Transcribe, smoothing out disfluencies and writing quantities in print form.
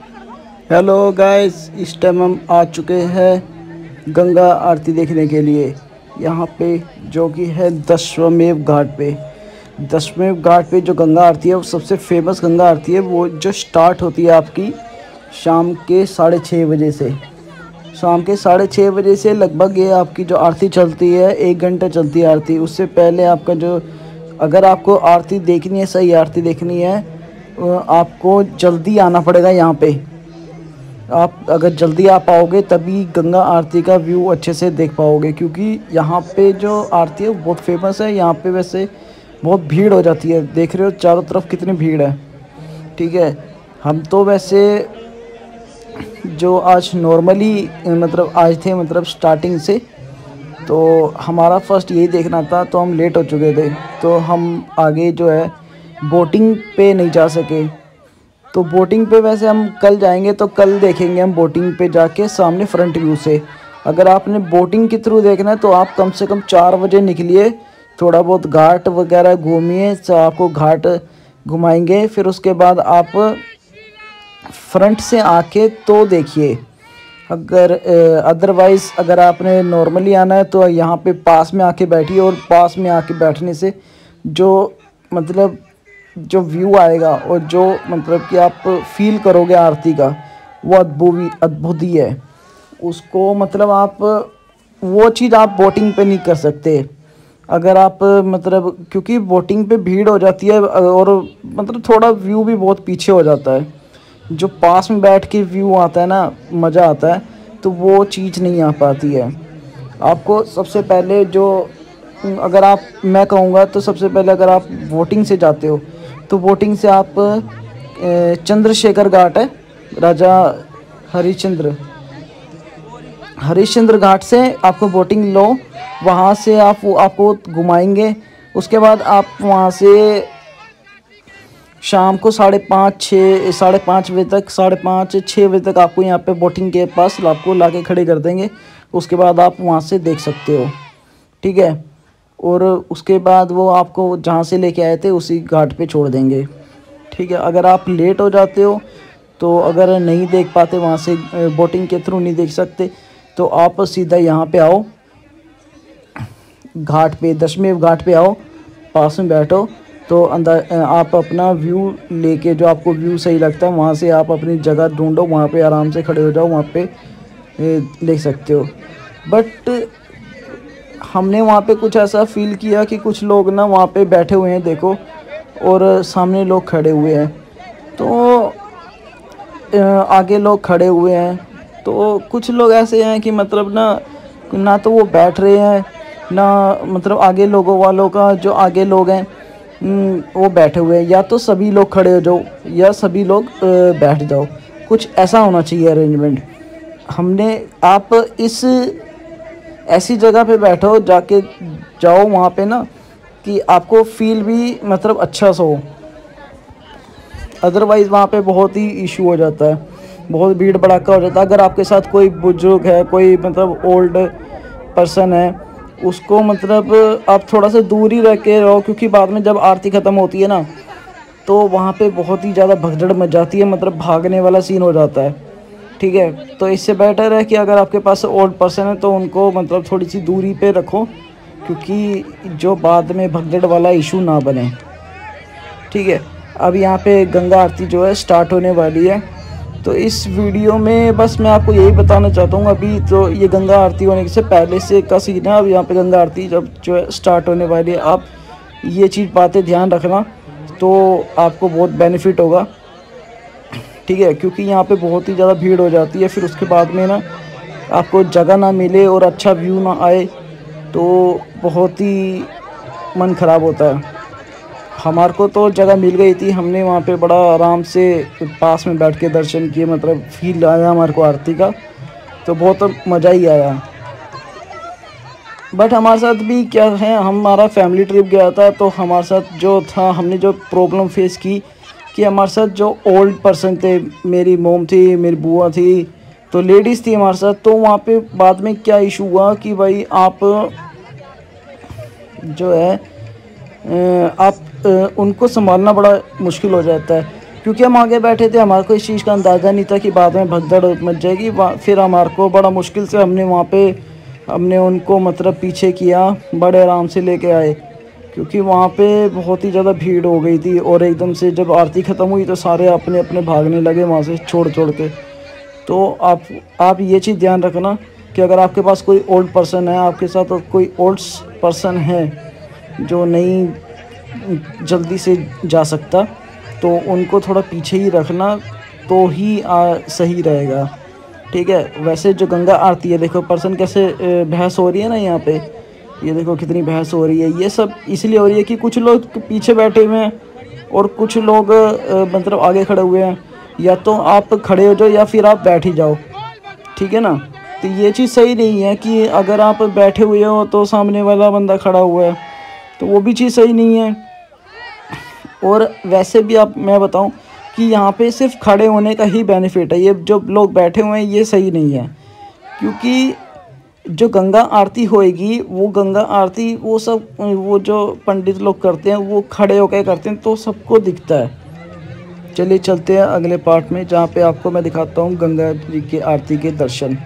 Hello guys, इस time हम आ चुके हैं गंगा आरती देखने के लिए। यहाँ पे जो कि है दशमेव घाट पे। दशमेव घाट पे जो गंगा आरती है वो सबसे फेमस गंगा आरती है, वो जो स्टार्ट होती है आपकी शाम के 6:30 बजे से। शाम के 6:30 बजे से लगभग ये आपकी जो आरती चलती है 1 घंटा चलती है आरती। उससे पहले आपका जो, अगर आपको आरती देखनी है, सही आरती देखनी है, आपको जल्दी आना पड़ेगा यहाँ पे। आप अगर जल्दी आ पाओगे तभी गंगा आरती का व्यू अच्छे से देख पाओगे, क्योंकि यहाँ पे जो आरती है वो बहुत फेमस है। यहाँ पे वैसे बहुत भीड़ हो जाती है, देख रहे हो चारों तरफ कितनी भीड़ है। ठीक है, हम तो वैसे जो आज नॉर्मली मतलब आज थे, मतलब स्टार्टिंग से, तो हमारा फर्स्ट यही देखना था, तो हम लेट हो चुके थे, तो हम आगे जो है बोटिंग पे नहीं जा सके। तो बोटिंग पे वैसे हम कल जाएंगे, तो कल देखेंगे हम बोटिंग पे जाके सामने फ्रंट व्यू से। अगर आपने बोटिंग के थ्रू देखना है तो आप कम से कम 4 बजे निकलिए, थोड़ा बहुत घाट वगैरह घूमिए, तो आपको घाट घुमाएंगे। फिर उसके बाद आप फ्रंट से आके तो देखिए। अगर अदरवाइज़ अगर आपने नॉर्मली आना है तो यहाँ पे पास में आके बैठिए, और पास में आके बैठने से जो मतलब जो व्यू आएगा और जो मतलब कि आप फील करोगे आरती का, वो अद्भुत ही है। उसको मतलब आप वो चीज़ आप बोटिंग पे नहीं कर सकते। अगर आप मतलब, क्योंकि बोटिंग पे भीड़ हो जाती है और मतलब थोड़ा व्यू भी बहुत पीछे हो जाता है। जो पास में बैठ के व्यू आता है ना, मज़ा आता है, तो वो चीज़ नहीं आ पाती है। आपको सबसे पहले जो, अगर आप, मैं कहूँगा तो सबसे पहले अगर आप बोटिंग से जाते हो तो बोटिंग से आप चंद्रशेखर घाट है, राजा हरिश्चंद्र घाट से आपको बोटिंग लो, वहाँ से आपको घुमाएंगे। उसके बाद आप वहाँ से शाम को 5:30 बजे तक, 5:30-6 बजे तक आपको यहाँ पे बोटिंग के पास आपको ला के खड़े कर देंगे। उसके बाद आप वहाँ से देख सकते हो। ठीक है, और उसके बाद वो आपको जहाँ से लेके आए थे उसी घाट पे छोड़ देंगे। ठीक है, अगर आप लेट हो जाते हो, तो अगर नहीं देख पाते वहाँ से, बोटिंग के थ्रू नहीं देख सकते, तो आप सीधा यहाँ पे आओ घाट पे, दशमेव घाट पे आओ, पास में बैठो, तो अंदर आप अपना व्यू लेके, जो आपको व्यू सही लगता है वहाँ से आप अपनी जगह ढूंढो, वहाँ पे आराम से खड़े हो जाओ, वहाँ पे देख सकते हो। बट हमने वहाँ पे कुछ ऐसा फील किया कि कुछ लोग ना वहाँ पे बैठे हुए हैं, देखो, और सामने लोग खड़े हुए हैं, तो आगे लोग खड़े हुए हैं। तो कुछ लोग ऐसे हैं कि मतलब ना तो वो बैठ रहे हैं, ना मतलब आगे लोगों वालों का, जो आगे लोग हैं वो बैठे हुए हैं। या तो सभी लोग खड़े हो जाओ या सभी लोग बैठ जाओ, कुछ ऐसा होना चाहिए अरेंजमेंट। आप इस ऐसी जगह पे बैठो, जाके जाओ वहाँ पे ना, कि आपको फील भी मतलब अच्छा सा हो। अदरवाइज़ वहाँ पे बहुत ही इशू हो जाता है, बहुत भीड़ भड़ाका हो जाता है। अगर आपके साथ कोई बुजुर्ग है, कोई मतलब ओल्ड पर्सन है, उसको मतलब आप थोड़ा सा दूर ही रह के रहो, क्योंकि बाद में जब आरती ख़त्म होती है ना, तो वहाँ पे बहुत ही ज़्यादा भगदड़ मच जाती है, मतलब भागने वाला सीन हो जाता है। ठीक है, तो इससे बेटर है कि अगर आपके पास ओल्ड पर्सन है तो उनको मतलब थोड़ी सी दूरी पे रखो, क्योंकि जो बाद में भगदड़ वाला इशू ना बने। ठीक है, अब यहाँ पे गंगा आरती जो है स्टार्ट होने वाली है। तो इस वीडियो में बस मैं आपको यही बताना चाहता हूँ, अभी तो ये गंगा आरती होने से पहले से का सीन है। अब यहाँ पे गंगा आरती जब जो है स्टार्ट होने वाली है, आप ये चीज़ बातें ध्यान रखना, तो आपको बहुत बेनिफिट होगा। ठीक है, क्योंकि यहाँ पे बहुत ही ज़्यादा भीड़ हो जाती है, फिर उसके बाद में ना आपको जगह ना मिले और अच्छा व्यू ना आए, तो बहुत ही मन ख़राब होता है। हमारे को तो जगह मिल गई थी, हमने वहाँ पे बड़ा आराम से पास में बैठ के दर्शन किए, मतलब फील आया हमारे को आरती का, तो बहुत मज़ा ही आया। बट हमारे साथ भी क्या है, हमारा फैमिली ट्रिप गया था, तो हमारे साथ जो था, हमने जो प्रॉब्लम फेस की कि हमारे साथ जो ओल्ड पर्सन थे, मेरी मोम थी, मेरी बुआ थी, तो लेडीज़ थी हमारे साथ। तो वहाँ पे बाद में क्या इशू हुआ कि भाई आप जो है आप उनको संभालना बड़ा मुश्किल हो जाता है, क्योंकि हम आगे बैठे थे, हमारे को इस चीज़ का अंदाज़ा नहीं था कि बाद में भगदड़ मच जाएगी। फिर हमारे को बड़ा मुश्किल से हमने वहाँ पे हमने उनको मतलब पीछे किया, बड़े आराम से लेके आए, क्योंकि वहाँ पे बहुत ही ज़्यादा भीड़ हो गई थी। और एकदम से जब आरती ख़त्म हुई तो सारे अपने अपने भागने लगे वहाँ से छोड़ छोड़ के। तो आप ये चीज़ ध्यान रखना कि अगर आपके पास कोई ओल्ड पर्सन है, आपके साथ कोई ओल्ड पर्सन है जो नहीं जल्दी से जा सकता, तो उनको थोड़ा पीछे ही रखना, तो ही सही रहेगा। ठीक है। वैसे जो गंगा आरती है, देखो पर्सन कैसे बहस हो रही है ना यहाँ पे, ये देखो कितनी बहस हो रही है। ये सब इसलिए हो रही है कि कुछ लोग पीछे बैठे हुए हैं और कुछ लोग मतलब आगे खड़े हुए हैं। या तो आप खड़े हो जाओ या फिर आप बैठ ही जाओ, ठीक है ना। तो ये चीज़ सही नहीं है कि अगर आप बैठे हुए हो तो सामने वाला बंदा खड़ा हुआ है, तो वो भी चीज़ सही नहीं है। और वैसे भी मैं बताऊं कि यहाँ पे सिर्फ खड़े होने का ही बेनिफिट है, ये जो लोग बैठे हुए हैं ये सही नहीं है। क्योंकि जो गंगा आरती होएगी, वो गंगा आरती वो जो पंडित लोग करते हैं वो खड़े होकर करते हैं, तो सबको दिखता है। चलिए चलते हैं अगले पार्ट में, जहाँ पे आपको मैं दिखाता हूँ गंगा जी की आरती के दर्शन।